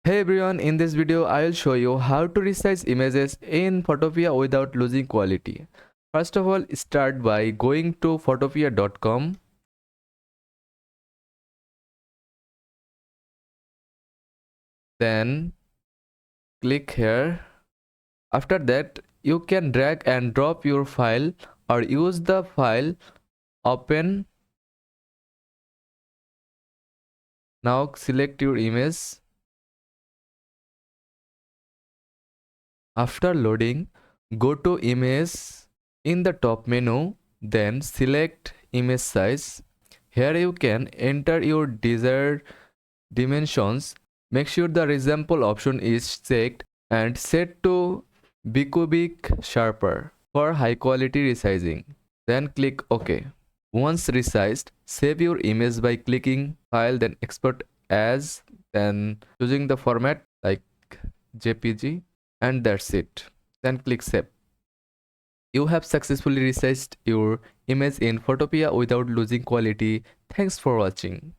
Hey everyone, in this video I will show you how to resize images in Photopea without losing quality. First of all, start by going to photopea.com. Then click here. After that, you can drag and drop your file or use the file open. Now select your image. After loading, go to image in the top menu, then select image size. Here you can enter your desired dimensions. Make sure the resample option is checked and set to bicubic sharper for high quality resizing. Then click OK. Once resized, save your image by clicking File, then Export as, then choosing the format like JPG, and that's it. Then click Save. You have successfully resized your image in Photopea without losing quality. Thanks for watching.